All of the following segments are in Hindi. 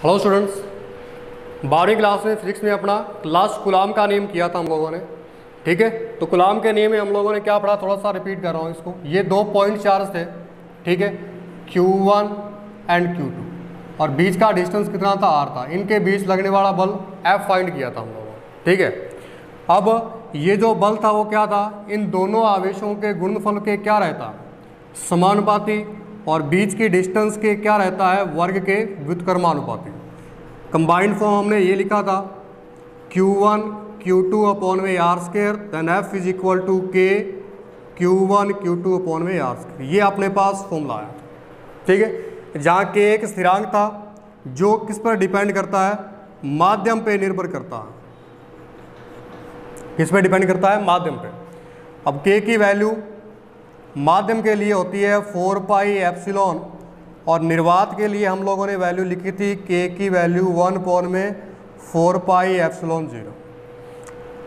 हेलो स्टूडेंट्स, 12वीं क्लास में फिजिक्स में अपना लास्ट कूलाम का नियम किया था हम लोगों ने। ठीक है, तो कूलाम के नियम में हम लोगों ने क्या पढ़ा, थोड़ा सा रिपीट कर रहा हूँ इसको। ये 2 पॉइंट चार्ज थे, ठीक है, Q1 एंड Q2, और बीच का डिस्टेंस कितना था, R था। इनके बीच लगने वाला बल F फाइंड किया था हम लोगों ने। ठीक है, अब ये जो बल था वो क्या था, इन दोनों आवेशों के गुणनफल के क्या रहता, समानुपाती, और बीच की डिस्टेंस के क्या रहता है, वर्ग के व्युत्क्रमानुपाती। कंबाइंड फॉर्म हमने ये लिखा था Q1 Q2 अपॉन में r square, then F is equal to K Q1 Q2 upon में आर स्क्वायर। ये अपने पास फॉर्मूला आया था। ठीक है, जहाँ K एक स्थिरांक था जो किस पर डिपेंड करता है, माध्यम पे निर्भर करता है। किस पे डिपेंड करता है, माध्यम पे। अब K की वैल्यू माध्यम के लिए होती है 4 पाई एप्सिलॉन, और निर्वात के लिए हम लोगों ने वैल्यू लिखी थी K की वैल्यू 1 अपॉन में 4 पाई एप्सिलॉन 0,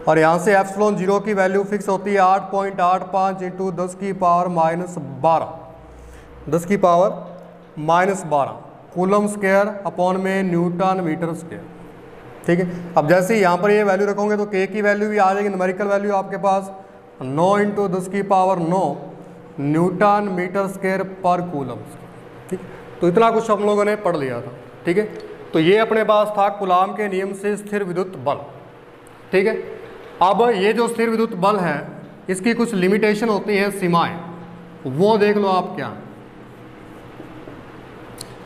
और यहाँ से एप्सिलॉन 0 की वैल्यू फिक्स होती है 8.85 इंटू 10 की power minus 12 coulomb square upon में न्यूटन मीटर स्क्वायर। ठीक है, अब जैसे ही यहाँ पर ये वैल्यू रखोगे तो K की वैल्यू भी आ जाएगी, न्यूमेरिकल वैल्यू आपके पास 9 इंटू 10 की पावर 9 न्यूटन मीटर स्क्वायर पर कूलम। ठीक, तो इतना कुछ हम लोगों ने पढ़ लिया था। ठीक है, तो ये अपने पास था कूलाम के नियम से स्थिर विद्युत बल। ठीक है, अब ये जो स्थिर विद्युत बल है इसकी कुछ लिमिटेशन होती है, सीमाएं, वो देख लो आप। क्या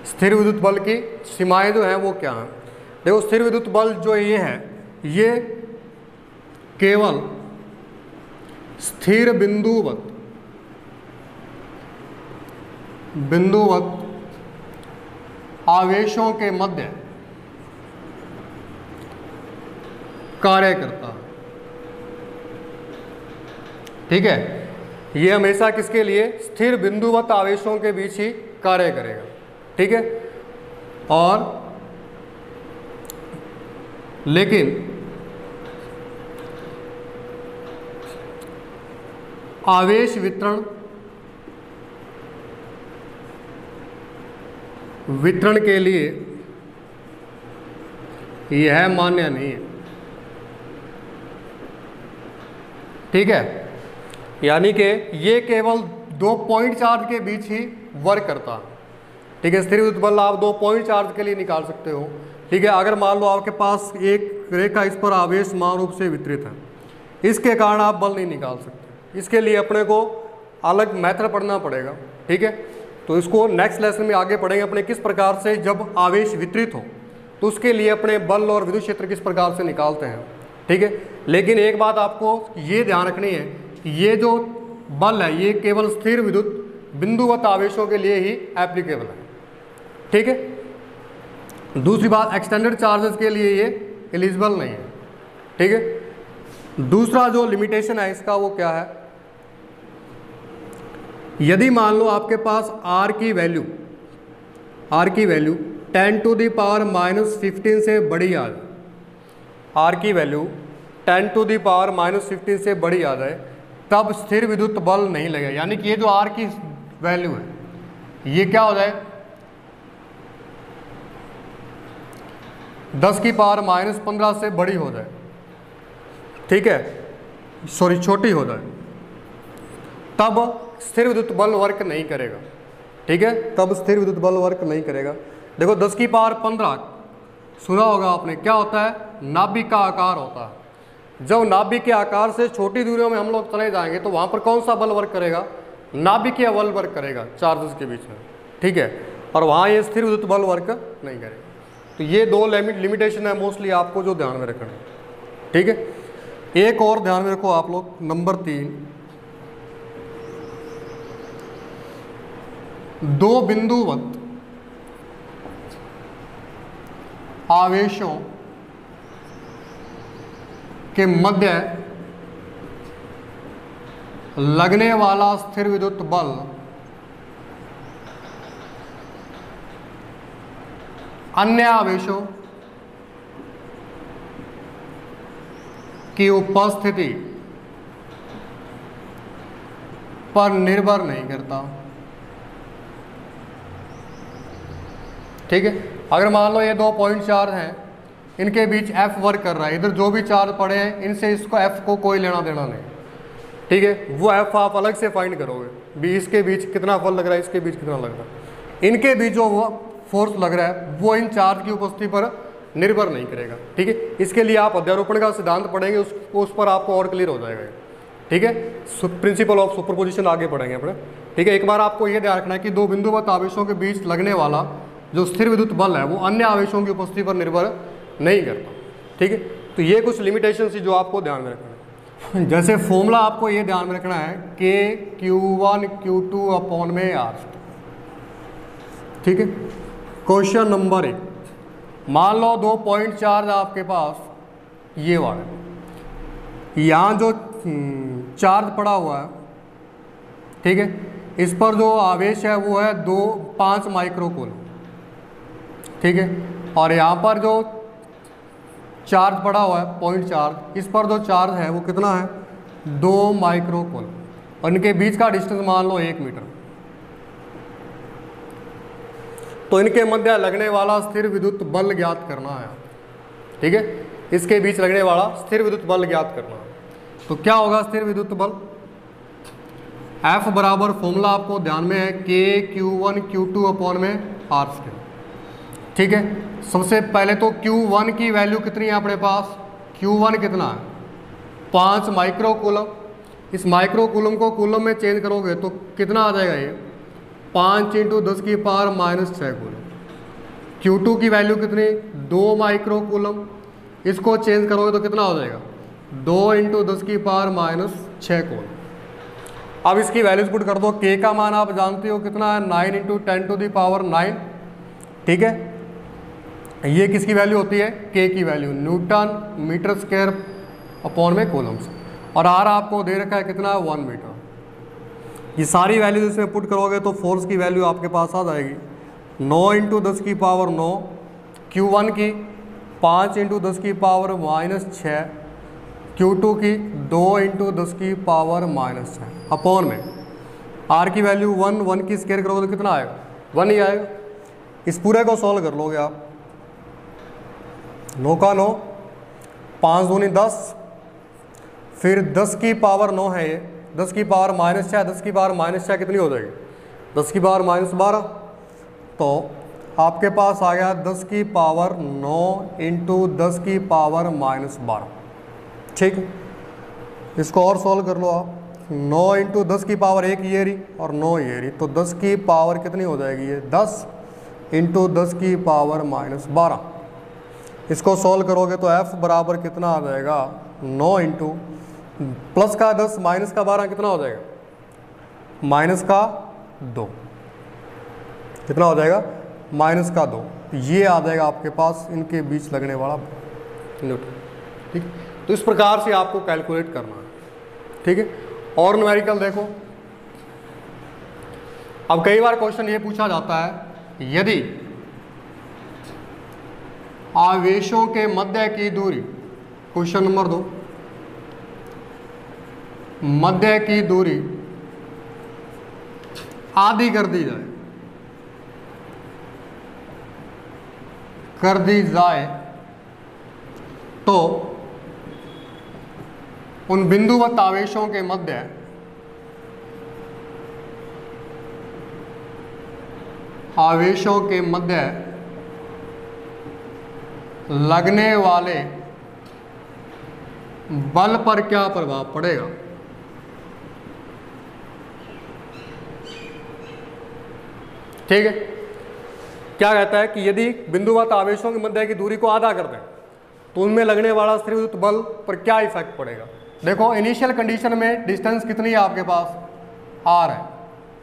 स्थिर विद्युत बल की सीमाएं जो हैं वो क्या हैं, देखो। स्थिर विद्युत बल जो ये है, ये केवल स्थिर बिंदुवत आवेशों के मध्य कार्य करता है। ठीक है, ये हमेशा किसके लिए, स्थिर बिंदुवत आवेशों के बीच ही कार्य करेगा। ठीक है, और लेकिन आवेश वितरण के लिए यह मान्य नहीं है। ठीक है, यानी कि ये केवल 2 पॉइंट चार्ज के बीच ही वर्क करता है। ठीक है, स्थिर विद्युत बल आप 2 पॉइंट चार्ज के लिए निकाल सकते हो। ठीक है, अगर मान लो आपके पास एक रेखा, इस पर आवेश समान रूप से वितरित है, इसके कारण आप बल नहीं निकाल सकते। इसके लिए अपने को अलग मेथड पढ़ना पड़ेगा। ठीक है, तो इसको नेक्स्ट लेसन में आगे पढ़ेंगे अपने, किस प्रकार से जब आवेश वितरित हो तो उसके लिए अपने बल और विद्युत क्षेत्र किस प्रकार से निकालते हैं। ठीक है, लेकिन एक बात आपको ये ध्यान रखनी है, ये जो बल है ये केवल स्थिर विद्युत बिंदुवत आवेशों के लिए ही एप्लीकेबल है। ठीक है, दूसरी बात, एक्सटेंडेड चार्जेस के लिए ये एलिजिबल नहीं है। ठीक है, दूसरा जो लिमिटेशन है इसका वो क्या है, यदि मान लो आपके पास R की value 10 to the power minus 15 से बड़ी आ जाए, R की value 10 to the power minus 15 से बड़ी आ जाए, तब स्थिर विद्युत बल नहीं लगेगा। यानी कि ये जो R की वैल्यू है ये क्या हो जाए, 10 की पावर माइनस 15 से बड़ी हो जाए। ठीक है, सॉरी, छोटी हो जाए, तब स्थिर विद्युत बल वर्क नहीं करेगा। ठीक है, तब स्थिर विद्युत बल वर्क नहीं करेगा। देखो 10 की पावर 15 सुना होगा आपने, क्या होता है, नाभिक का आकार होता है। जब नाभिक के आकार से छोटी दूरियों में हम लोग चले जाएंगे तो वहाँ पर कौन सा बल वर्क करेगा, नाभिकीय बल वर्क करेगा चार्जेस के बीच में। ठीक है, और वहाँ ये स्थिर विद्युत बल वर्क नहीं करेगा। तो ये 2 लिमिटेशन है मोस्टली आपको जो ध्यान में रखना है। ठीक है, एक और ध्यान में रखो आप लोग, नंबर 3, 2 बिंदुवत आवेशों के मध्य लगने वाला स्थिर विद्युत बल अन्य आवेशों की उपस्थिति पर निर्भर नहीं करता। ठीक है, अगर मान लो ये 2 पॉइंट चार्ज हैं, इनके बीच F वर्क कर रहा है, इधर जो भी चार्ज पड़े हैं इनसे इसको F को कोई लेना देना नहीं, ठीक है। वो F आप अलग से फाइंड करोगे, भी इसके बीच कितना बल लग रहा है, इसके बीच कितना लग रहा है। इनके बीच जो वो फोर्स लग रहा है वो इन चार्ज की उपस्थिति पर निर्भर नहीं करेगा, ठीक है। इसके लिए आप अध्यारोपण का सिद्धांत पढ़ेंगे, उस पर आपको और क्लियर हो जाएगा, ठीक है। प्रिंसिपल ऑफ सुपरपोजिशन आगे पढ़ेंगे अपने, ठीक है। एक बार आपको यह ध्यान रखना है कि दो बिंदुवत आवेशों के बीच लगने वाला जो स्थिर विद्युत बल है वो अन्य आवेशों की उपस्थिति पर निर्भर नहीं करता, ठीक है। तो ये कुछ लिमिटेशन जो आपको ध्यान में रखना है। जैसे फॉर्मूला आपको ये ध्यान में रखना है कि Q1 Q2 अपॉन में R, ठीक है। क्वेश्चन नंबर 1, मान लो 2 पॉइंट चार्ज आपके पास ये वाला, यहाँ जो चार्ज पड़ा हुआ है, ठीक है, इस पर जो आवेश है वो है 5 माइक्रोकूलम, ठीक है। और यहाँ पर जो चार्ज पड़ा हुआ है पॉइंट चार्ज, इस पर जो चार्ज है वो कितना है 2 माइक्रोकूलम, और इनके बीच का डिस्टेंस मान लो 1 मीटर। तो इनके मध्य लगने वाला स्थिर विद्युत बल ज्ञात करना है, ठीक है। इसके बीच लगने वाला स्थिर विद्युत बल ज्ञात करना है। तो क्या होगा स्थिर विद्युत बल, F बराबर फॉर्मूला आपको ध्यान में है Q1 Q2 अपॉन में R², ठीक है। सबसे पहले तो Q1 की वैल्यू कितनी है अपने पास, Q1 कितना है 5 माइक्रोकूलम। इस माइक्रोकूलम को कूलम में चेंज करोगे तो कितना आ जाएगा, ये 5 × 10⁻⁻6 कूलम। Q2 की वैल्यू कितनी 2 माइक्रोकूलम, इसको चेंज करोगे तो कितना हो जाएगा 2 × 10⁻⁻6 कूलम। अब इसकी वैल्यूज पुट कर दो, K का मान आप जानते हो कितना है 9 × 10⁹, ठीक है। ये किसकी वैल्यू होती है, K की value newton metre square upon में कूलम्स, और R आपको दे रखा है कितना 1 मीटर। ये सारी वैल्यूज इसमें पुट करोगे तो फोर्स की वैल्यू आपके पास आ जाएगी 9 × 10⁹, Q1 की 5 × 10⁻⁻6, Q2 की 2 × 10⁻⁻6 अपॉन में R की वैल्यू 1 की स्क्वायर करोगे तो कितना आएगा 1 ही आएगा। इस पूरे को सॉल्व कर लोगे आप, 9 का 9, 5 दूनी 10, फिर 10⁻9 है ये, 10⁻⁻6, 10⁻⁻6 कितनी हो जाएगी 10⁻⁻12। तो आपके पास आ गया 10⁻9 × 10⁻⁻12, ठीक है। इसको और सॉल्व कर लो आप, 9 × 10⁻1 ये रही और 9 ये रही, तो 10 की पावर कितनी हो जाएगी ये 10 × 10⁻12। इसको सॉल्व करोगे तो F बराबर कितना आ जाएगा 9 × प्लस का 10 माइनस का 12 कितना हो जाएगा माइनस का 2, कितना हो जाएगा माइनस का 2। ये आ जाएगा आपके पास इनके बीच लगने वाला न्यूटन, ठीक। तो इस प्रकार से आपको कैलकुलेट करना है, ठीक है। और न्यूमेरिकल देखो, अब कई बार क्वेश्चन ये पूछा जाता है यदि आवेशों के मध्य की दूरी, क्वेश्चन नंबर 2, मध्य की दूरी आधी कर दी जाए तो उन बिंदुवत आवेशों के मध्य लगने वाले बल पर क्या प्रभाव पड़ेगा। ठीक है, क्या कहता है कि यदि बिंदुवत आवेशों के मध्य की दूरी को आधा कर दें तो उनमें लगने वाला स्थिर विद्युत बल पर क्या इफेक्ट पड़ेगा। देखो इनिशियल कंडीशन में डिस्टेंस कितनी है आपके पास r है,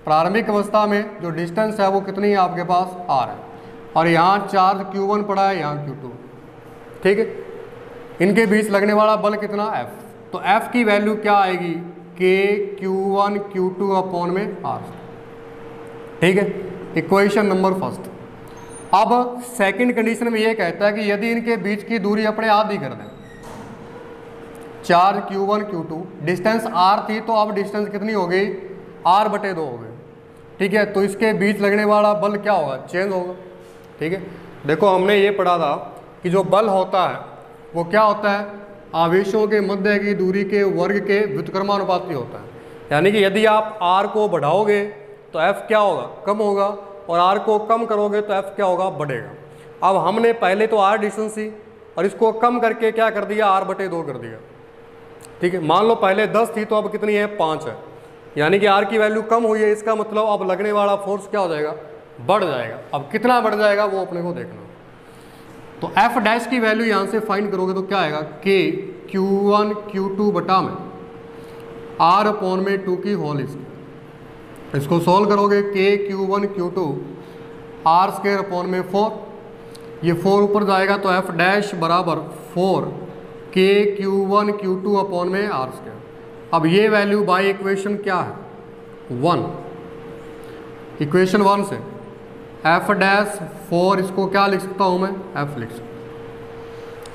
प्रारंभिक अवस्था में जो डिस्टेंस है वो कितनी है आपके पास r है, और यहाँ चार्ज Q1 पड़ा है, यहाँ Q2, ठीक है। इनके बीच लगने वाला बल कितना F, तो F की वैल्यू क्या आएगी K Q1 Q2 अपॉन में R, ठीक है। Equation number first. अब सेकंड कंडीशन में ये कहता है कि यदि इनके बीच की दूरी अपने आधी कर दें, charge Q1 Q2, distance R थी तो अब डिस्टेंस कितनी हो गई R/2 हो गई, ठीक है। तो इसके बीच लगने वाला बल क्या होगा चेंज होगा, ठीक है। देखो हमने ये पढ़ा था कि जो बल होता है वो क्या होता है, आवेशों के मध्य की दूरी के वर्ग के व्युत्क्रमानुपाती होता है। यानी कि यदि आप r को बढ़ाओगे तो f क्या होगा, कम होगा, और r को कम करोगे तो f क्या होगा, बढ़ेगा। अब हमने पहले तो r डिस्टेंस थी और इसको कम करके क्या कर दिया, r/2 कर दिया। ठीक है, मान लो पहले 10 थी तो अब कितनी है, 5 है। यानी कि r की वैल्यू कम हुई है, इसका मतलब अब लगने वाला फोर्स क्या हो जाएगा, बढ़ जाएगा। अब कितना बढ़ जाएगा वो अपने को देखना। तो एफ डैश की वैल्यू यहाँ से फाइंड करोगे तो क्या आएगा, के Q1 Q2 बटा में r/2 की होल स्क्वायर। इसको सॉल्व करोगे, के Q1 Q2 r²/4, ये 4 ऊपर जाएगा तो एफ डैश बराबर 4 के Q1 Q2/r²। अब ये वैल्यू बाय इक्वेशन क्या है, 1, इक्वेशन 1 से एफ डैश 4, इसको क्या लिख सकता हूँ मैं, एफ लिख सकता हूँ।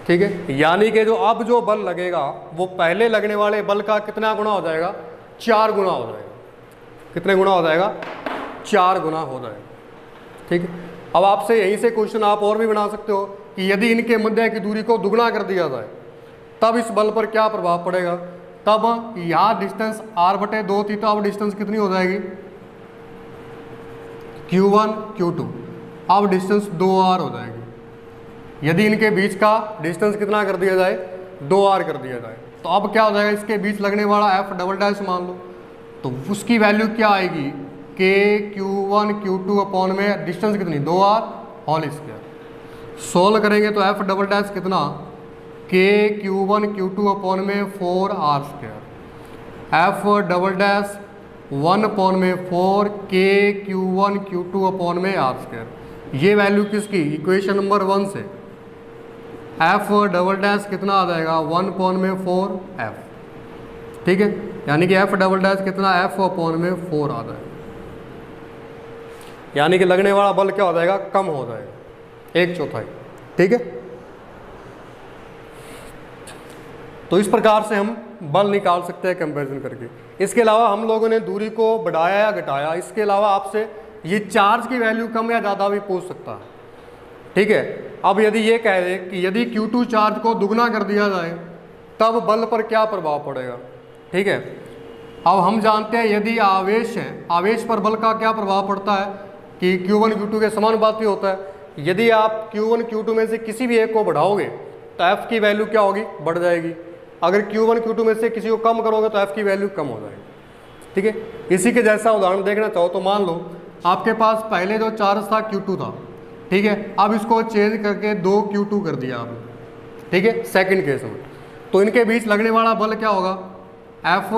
ठीक है, यानी कि जो अब जो बल लगेगा वो पहले लगने वाले बल का कितना गुना हो जाएगा, 4 गुना हो जाएगा। कितने गुना हो जाएगा, 4 गुना हो जाएगा। ठीक है, अब आपसे यहीं से क्वेश्चन आप और भी बना सकते हो कि यदि इनके मध्य की दूरी को दुगना कर दिया जाए तब इस बल पर क्या प्रभाव पड़ेगा। तब यहाँ डिस्टेंस r/2 थी तो अब डिस्टेंस कितनी हो जाएगी, Q1 Q2, अब डिस्टेंस 2r हो जाएगी। यदि इनके बीच का डिस्टेंस कितना कर दिया जाए, 2r कर दिया जाए, तो अब क्या हो जाएगा, इसके बीच लगने वाला एफ डबल डैश मान लो, तो उसकी वैल्यू क्या आएगी, के Q1 Q2 में डिस्टेंस कितनी, 2r होल स्क्वायर। सोल्व करेंगे तो एफ डबल डैश कितना, के Q1 Q2 में 4r², एफ डबल डैश 1/4 के Q1 Q2 में r²। ये वैल्यू किसकी, इक्वेशन नंबर 1 से एफ डबल डैश कितना आ जाएगा, 1/4 एफ। ठीक है, यानी कि एफ डबल डैश कितना, f/4 आ जाएगा। यानी कि लगने वाला बल क्या हो जाएगा, कम हो जाएगा, 1/4। ठीक है, तो इस प्रकार से हम बल निकाल सकते हैं कंपैरिजन करके। इसके अलावा हम लोगों ने दूरी को बढ़ाया या घटाया, इसके अलावा आपसे ये चार्ज की वैल्यू कम या ज़्यादा भी पूछ सकता है। ठीक है, अब यदि ये कह दे कि यदि Q2 चार्ज को दुगना कर दिया जाए तब बल पर क्या प्रभाव पड़ेगा। ठीक है, अब हम जानते हैं यदि आवेश है, आवेश पर बल का क्या प्रभाव पड़ता है कि Q1 Q2 के समानुपाती होता है। यदि आप Q1 Q2 में से किसी भी एक को बढ़ाओगे तो F की वैल्यू क्या होगी, बढ़ जाएगी। अगर Q1 Q2 में से किसी को कम करोगे तो F की वैल्यू कम हो जाएगी। ठीक है, इसी के जैसा उदाहरण देखना चाहो तो मान लो आपके पास पहले जो चार्ज था Q2 था। ठीक है, अब इसको चेंज करके 2Q2 कर दिया आपने। ठीक है, सेकंड केस में तो इनके बीच लगने वाला बल क्या होगा, एफ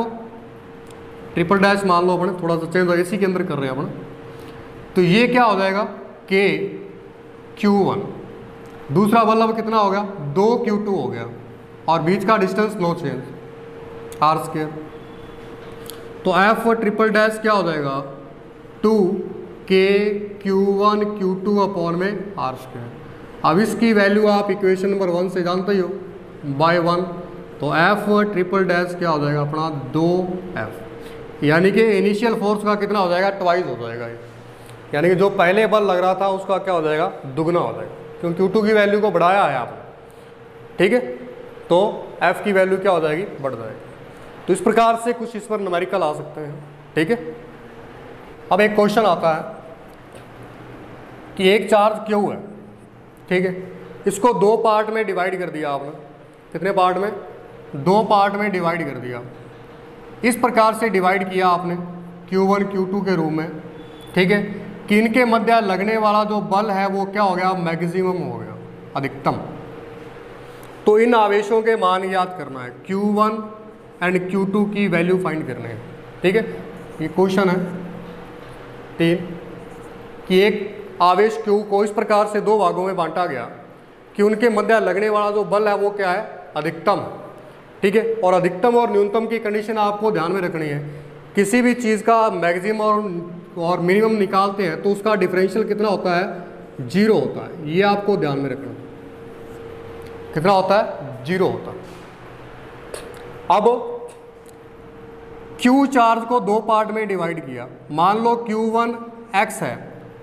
ट्रिपल डैश मान लो अपने, थोड़ा सा चेंज हो, इसी के अंदर कर रहे हैं अपने, तो ये क्या हो जाएगा, के Q1। दूसरा बल अब कितना हो गया, 2Q2 हो गया, और बीच का डिस्टेंस नो चेंज, r²। तो एफ ट्रिपल डैश क्या हो जाएगा, 2 के Q1 Q2 में r²। अब इसकी वैल्यू आप इक्वेशन नंबर 1 से जानते ही हो, बाय 1, तो एफ ट्रिपल डैश क्या हो जाएगा अपना, 2f। यानी कि इनिशियल फोर्स का कितना हो जाएगा, ट्वाइस हो जाएगा। यानी कि जो पहले बल लग रहा था उसका क्या हो जाएगा, दुगना हो जाएगा, क्योंकि Q2 की वैल्यू को बढ़ाया है आपने। ठीक है, तो f की वैल्यू क्या हो जाएगी, बढ़ जाएगी। तो इस प्रकार से कुछ इस पर न्यूमेरिकल आ सकते हैं। ठीक है, अब एक क्वेश्चन आता है कि एक चार्ज Q है। ठीक है, इसको 2 पार्ट में डिवाइड कर दिया आपने। कितने पार्ट में, 2 पार्ट में डिवाइड कर दिया। इस प्रकार से डिवाइड किया आपने Q1 Q2 के रूप में। ठीक है, कि इनके मध्य लगने वाला जो बल है वो क्या हो गया, मैक्सिमम हो गया, अधिकतम। तो इन आवेशों के मान याद करना है, Q1 एंड Q2 की वैल्यू फाइंड करने हैं। ठीक है, ये क्वेश्चन है 3 कि एक आवेश Q को इस प्रकार से 2 भागों में बांटा गया कि उनके मध्य लगने वाला जो बल है वो क्या है, अधिकतम। ठीक है, और अधिकतम और न्यूनतम की कंडीशन आपको ध्यान में रखनी है। किसी भी चीज़ का मैक्सिमम और मिनिमम निकालते हैं तो उसका डिफरेंशियल कितना होता है, 0 होता है। ये आपको ध्यान में रखना, कितना होता है, 0 होता है। अब Q चार्ज को 2 पार्ट में डिवाइड किया। मान लो Q1 x है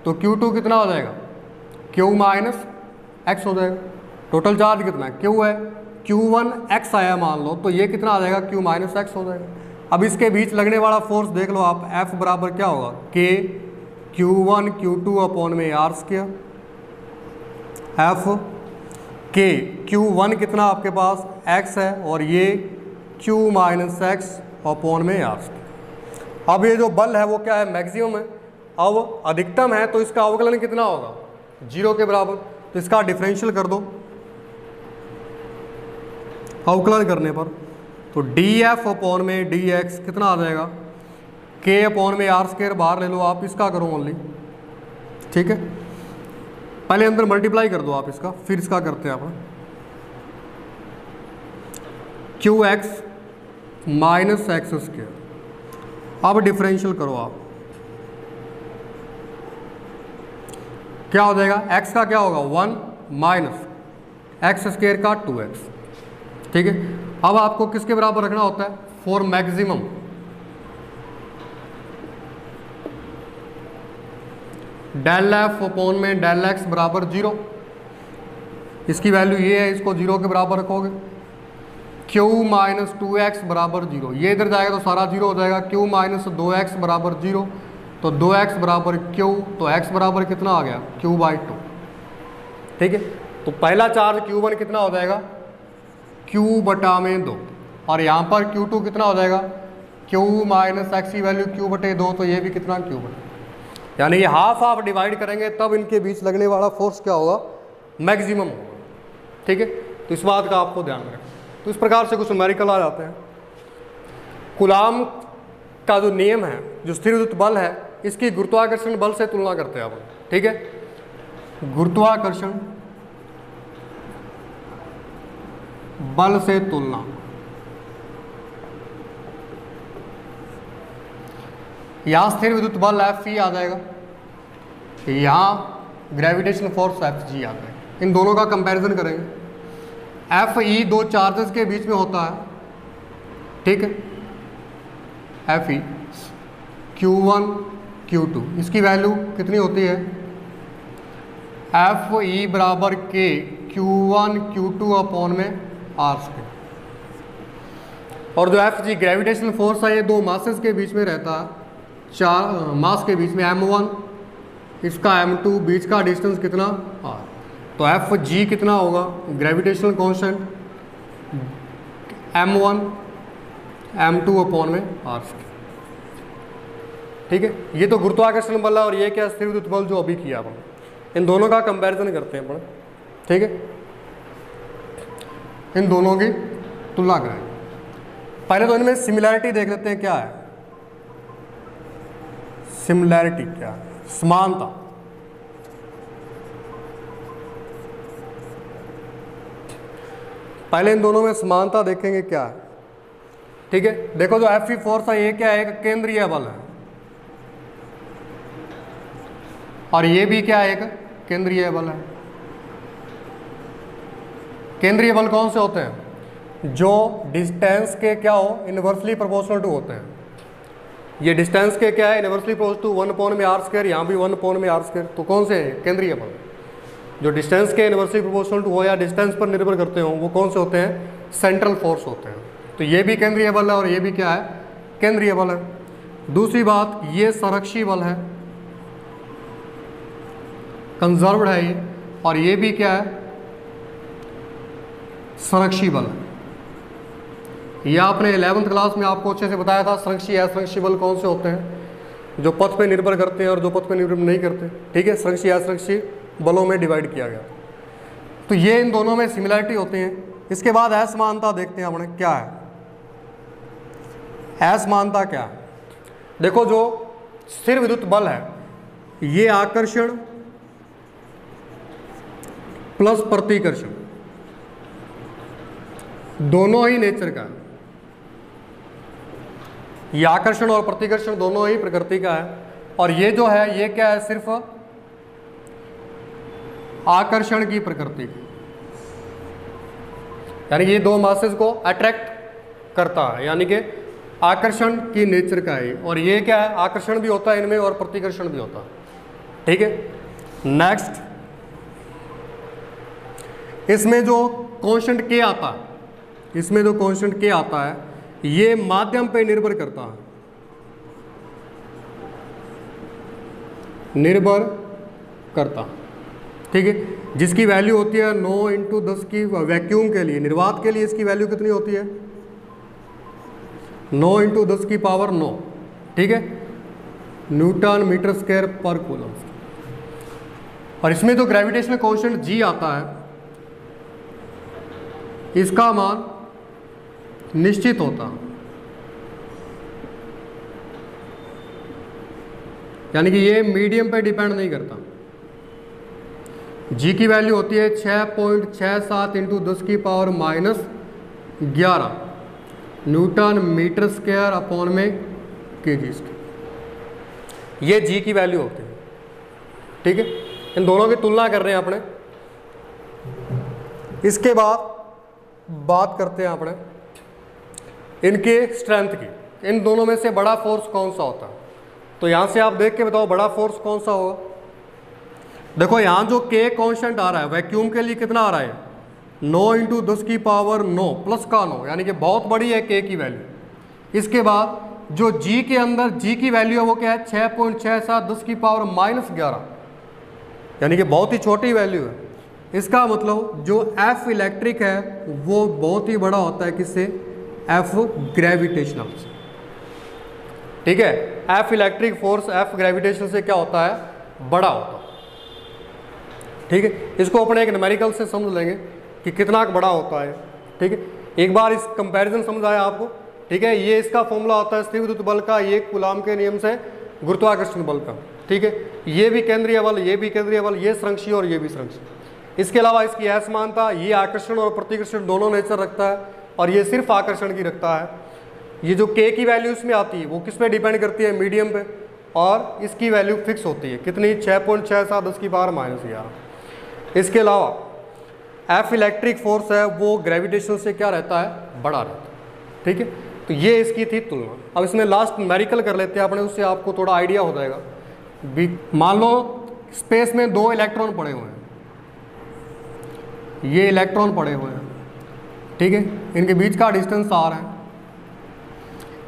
तो Q2 कितना हो जाएगा, Q माइनस x हो जाएगा। टोटल चार्ज कितना है, q है, q1 x आया मान लो, तो ये कितना आ जाएगा, q माइनस एक्स हो जाएगा। अब इसके बीच लगने वाला फोर्स देख लो आप, F बराबर क्या होगा, k q1 q2 अपॉन में r square. F k q1 कितना आपके पास x है और ये q माइनस एक्स अपॉन में आर स्क्वायर। अब ये जो बल है वो क्या है, मैक्सिमम है। अब अधिकतम है तो इसका अवकलन कितना होगा, 0 के बराबर। तो इसका डिफरेंशियल कर दो अवकलन करने पर, तो df अपॉन में dx कितना आ जाएगा, k अपॉन में आर स्क्वायर बाहर ले लो आप, इसका करो ओनली, ठीक है। पहले अंदर मल्टीप्लाई कर दो आप इसका, फिर इसका करते हैं आप, qx माइनस एक्स स्क्वायर। अब डिफरेंशियल करो आप, क्या हो जाएगा, x का क्या होगा 1 माइनस एक्स स्क्वायर का 2x, ठीक है। अब आपको किसके बराबर रखना होता है, for maximum, del F upon में डेल एक्स बराबर 0। इसकी वैल्यू ये है, इसको 0 के बराबर रखोगे, q माइनस 2x बराबर 0, ये इधर जाएगा तो सारा 0 हो जाएगा, q माइनस 2x बराबर 0, तो 2x बराबर q, तो x बराबर कितना आ गया, q/2, ठीक है। तो पहला चार्ज q1 कितना हो जाएगा, q/2, और यहाँ पर q2 कितना हो जाएगा, q माइनस एक्स की वैल्यू q/2, तो ये भी कितना q/, यानी ये हाफ हाफ डिवाइड करेंगे तब इनके बीच लगने वाला फोर्स क्या होगा, मैक्सिमम होगा, ठीक है। तो इस बात का आपको ध्यान रखें। तो इस प्रकार से कुछ न्यूमेरिकल आ जाते हैं। कूलाम का जो नियम है, जो स्थिर विद्युत बल है, इसकी गुरुत्वाकर्षण बल से तुलना करते हैं अपन, ठीक है। गुरुत्वाकर्षण बल से तुलना, यहां स्थिर विद्युत बल F आ जाएगा, यहां ग्रेविटेशनल फोर्स Fg आ जाएगा। इन दोनों का कंपैरिजन करेंगे। Fe दो चार्जेस के बीच में होता है, ठीक है, Fe q1 q2, इसकी वैल्यू कितनी होती है, Fe बराबर k q1 q2 अपॉन में आर स्क्वायर। और जो Fg ग्रेविटेशनल फोर्स है, ये दो मासेस के बीच में रहता है, चार मास के बीच में, m1 इसका m2, बीच का डिस्टेंस कितना r, तो Fg कितना होगा, gravitational constant m1 m2 upon में r स्क्वायर, ठीक है। ये तो गुरुत्वाकर्षण बल है, और ये क्या स्थिर विद्युत बल जो अभी किया अपन, इन दोनों का कंपैरिजन करते हैं अपन, ठीक है। इन दोनों की तुलना करें। पहले तो इनमें सिमिलैरिटी देख लेते हैं, क्या है सिमिलैरिटी, क्या है समानता। पहले इन दोनों में समानता देखेंगे क्या है, ठीक है। देखो जो Fe फोर्स है, ये क्या है, एक केंद्रीय बल है, और ये भी क्या है, एक केंद्रीय बल है। केंद्रीय बल कौन से होते हैं, जो डिस्टेंस के क्या हो, इनवर्सली प्रोपोर्शनल टू होते हैं। ये डिस्टेंस के क्या है, इनवर्सली प्रोपोर्शनल टू 1 अपॉन में आर स्क्वायर, यहाँ भी 1 अपॉन में आर स्क्वायर। तो कौन से हैं, केंद्रीय बल। जो डिस्टेंस के इनवर्सली प्रोपोर्शनल टू हो या डिस्टेंस पर निर्भर करते हो, वो कौन से होते हैं, सेंट्रल फोर्स होते हैं। तो ये भी केंद्रीय बल है, और ये भी क्या है, केंद्रीय बल है। दूसरी बात, ये संरक्षी बल है, कंजर्व्ड है ये, और ये भी क्या है, संरक्षी बल है। यह आपने 11th क्लास में आपको अच्छे से बताया था, संरक्षी असंरक्षी बल कौन से होते हैं, जो पथ पे निर्भर करते हैं और जो पथ पे निर्भर नहीं करते, ठीक है। संरक्षी असंरक्षी बलों में डिवाइड किया गया। तो ये इन दोनों में सिमिलैरिटी होती है। इसके बाद असमानता देखते हैं अपने, क्या है असमानता, क्या है। देखो जो स्थिर विद्युत बल है, ये आकर्षण प्लस प्रतिकर्षण दोनों ही नेचर का है। ये आकर्षण और प्रतिकर्षण दोनों ही प्रकृति का है। और ये जो है, ये क्या है, सिर्फ आकर्षण की प्रकृति की, यानी ये दो मासेस को अट्रैक्ट करता है, यानी कि आकर्षण की नेचर का है। और ये क्या है, आकर्षण भी होता है इनमें और प्रतिकर्षण भी होता है, ठीक है। नेक्स्ट, इसमें जो कांस्टेंट के आता है, इसमें जो कांस्टेंट के आता है ये माध्यम पे निर्भर करता है, निर्भर करता, ठीक है, जिसकी वैल्यू होती है 9 × 10 की वैक्यूम के लिए, निर्वात के लिए इसकी वैल्यू कितनी होती है 9 × 10 की पावर 9, ठीक है, न्यूटन मीटर स्क्वायर पर कूलम। और इसमें जो ग्रेविटेशनल कांस्टेंट जी आता है इसका मान निश्चित होता है, यानी कि ये मीडियम पे डिपेंड नहीं करता। जी की वैल्यू होती है 6.67 × 10 की power -11 newton metre square upon में केजी स्क्वायर, ये जी की वैल्यू होती है, ठीक है। इन दोनों की तुलना कर रहे हैं अपने। इसके बाद बात करते हैं अपने इनके स्ट्रेंथ की। इन दोनों में से बड़ा फोर्स कौन सा होता है, तो यहां से आप देख के बताओ बड़ा फोर्स कौन सा होगा। देखो यहां जो के कांस्टेंट आ रहा है वैक्यूम के लिए कितना आ रहा है 9 × 10 की पावर 9 प्लस का 9, यानी कि बहुत बड़ी है के की वैल्यू। इसके बाद जो जी के अंदर जी की वैल्यू है वो क्या है 6.67 10 की पावर -11, यानी कि बहुत ही छोटी वैल्यू है। इसका मतलब जो एफ इलेक्ट्रिक है वो बहुत ही बड़ा होता है, किससे, एफ ग्रेविटेशनल से, ठीक है। F electric force F gravitational से क्या होता है, बड़ा होता है, ठीक है। इसको अपने एक न्यूमेरिकल से समझ लेंगे कि कितना बड़ा होता है, ठीक है। एक बार इस कंपैरिजन समझ आया आपको, ठीक है। ये इसका फॉर्मूला होता है स्थिर विद्युत बल का, ये कूलाम के नियम से गुरुत्वाकर्षण बल का, ठीक है। ये भी केंद्रीय बल, ये भी केंद्रीय बल, ये संरक्षीय और ये भी संरक्षीय। इसके अलावा इसकी असमानता, ये आकर्षण और प्रतिकर्षण दोनों नेचर रखता है और ये सिर्फ आकर्षण की रखता है। ये जो के की वैल्यू इसमें आती है वो किस पे डिपेंड करती है, मीडियम पे, और इसकी वैल्यू फिक्स होती है कितनी 6.67 10 की पावर -11। इसके अलावा एफ इलेक्ट्रिक फोर्स है वो ग्रेविटेशन से क्या रहता है, बड़ा रहता है, ठीक है। तो ये इसकी थी तुलना। अब इसमें लास्ट न्यूमेरिकल कर लेते हैं अपने, उससे आपको थोड़ा आइडिया हो जाएगा। मान लो स्पेस में 2 इलेक्ट्रॉन पड़े हुए हैं, ये इलेक्ट्रॉन पड़े हुए हैं, ठीक है, इनके बीच का डिस्टेंस r है।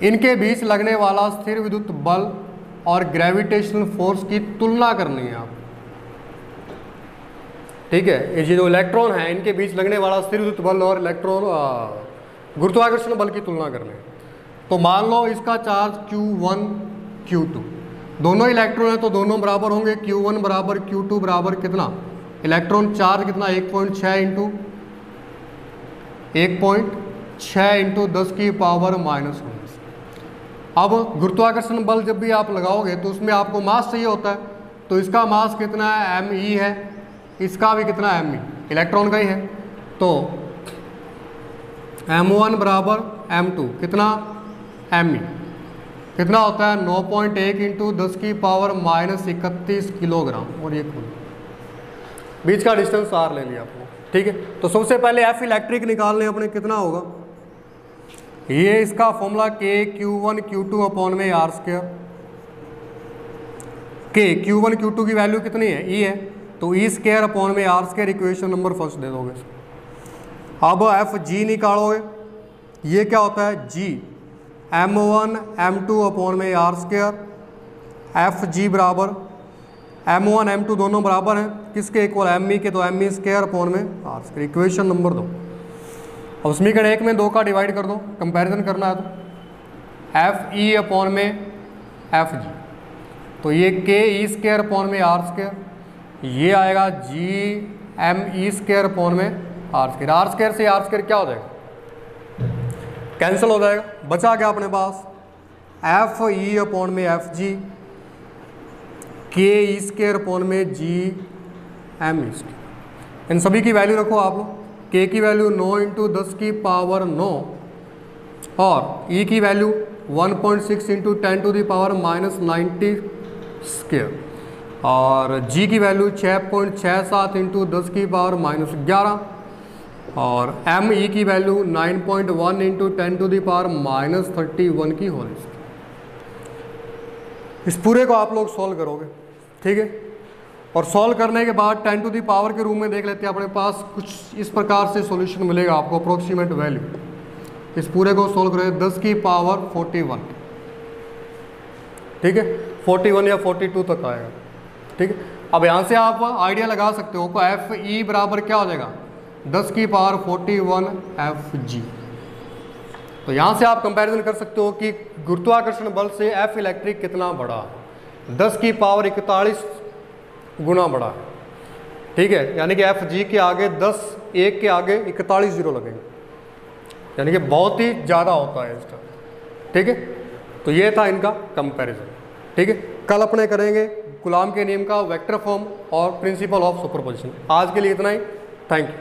इनके बीच लगने वाला स्थिर विद्युत बल और ग्रेविटेशनल फोर्स की तुलना करनी है आप, ठीक है। ये जो इलेक्ट्रॉन है इनके बीच लगने वाला स्थिर विद्युत बल और इलेक्ट्रॉन गुरुत्वाकर्षण बल की तुलना करनी है। तो मान लो इसका चार्ज Q1 Q2, दोनों इलेक्ट्रॉन है तो दोनों बराबर होंगे, Q1 बराबर Q2 बराबर कितना, इलेक्ट्रॉन चार्ज कितना 1.6 × 10 की पावर -19। अब गुरुत्वाकर्षण बल जब भी आप लगाओगे तो उसमें आपको मास चाहिए होता है, तो इसका मास कितना है me है, इसका भी कितना है me, इलेक्ट्रॉन का ही है, तो m1 बराबर m2 कितना me कितना होता है 9.1 × 10 की पावर -31 किलोग्राम, और ये कुल बीच का डिस्टेंस r ले लिया आपने, ठीक है। तो सबसे पहले एफ इलेक्ट्रिक निकालने अपने कितना होगा, ये इसका फॉर्मूला के Q1 Q2 अपॉन में r स्क्वायर, के Q1 Q2 की वैल्यू कितनी है E है, तो E स्क्वायर अपॉन में r square, equation number first दे दोगे। अब एफ जी निकालोगे, ये क्या होता है G m1 m2 अपॉन में r स्क्वायर, एफ जी बराबर m1 m2 दोनों बराबर हैं किसके, इक्वल me के, तो me स्क्वायर अपॉन में r स्क्वायर, इक्वेशन नंबर 2। अब समीकरण 1 में 2 का डिवाइड कर दो, कंपैरिजन करना है तो एफ ई अपॉन में एफ जी, तो ये के ई स्क्वायर अपॉन में r स्क्वायर, ये आएगा G M E square upon में r स्क्वायर से r स्क्वायर क्या हो जाएगा, कैंसिल हो जाएगा। बचा क्या अपने पास एफ ई अपॉन में F G, k e square upon में जी एम ई स्क्वायर। इन सभी की वैल्यू रखो आप लोग, के की वैल्यू 9 × 10 की पावर 9 और ई की value 1.6 × 10 to the power -90 square, और जी की वैल्यू 6.67 × 10 की पावर -11, और एम ई की वैल्यू 9.1 × 10 टू द पावर -31 की होल स्क्वायर। इस पूरे को आप लोग सॉल्व करोगे, ठीक है। और सॉल्व करने के बाद 10 टू दी पावर के रूप में देख लेते हैं अपने पास कुछ इस प्रकार से सॉल्यूशन मिलेगा आपको अप्रोक्सीमेट वैल्यू। इस पूरे को सॉल्व करें 10 की पावर 41, ठीक है, 41 या 42 तक आएगा, ठीक है। अब यहाँ से आप आइडिया लगा सकते हो को एफ ई बराबर क्या हो जाएगा 10 की पावर 41 एफ जी। तो यहाँ से आप कंपैरिजन कर सकते हो कि गुरुत्वाकर्षण बल से एफ इलेक्ट्रिक कितना बड़ा, 10 की पावर 41 गुना बड़ा है, ठीक है। यानी कि एफ जी के आगे 10 1 के आगे 41 जीरो लगेंगे, यानी कि बहुत ही ज़्यादा होता है इसका, ठीक है। तो ये था इनका कंपैरिजन, ठीक है। कल अपने करेंगे कूलॉम के नियम का वेक्टर फॉर्म और प्रिंसिपल ऑफ सुपरपोजिशन। आज के लिए इतना ही, थैंक यू।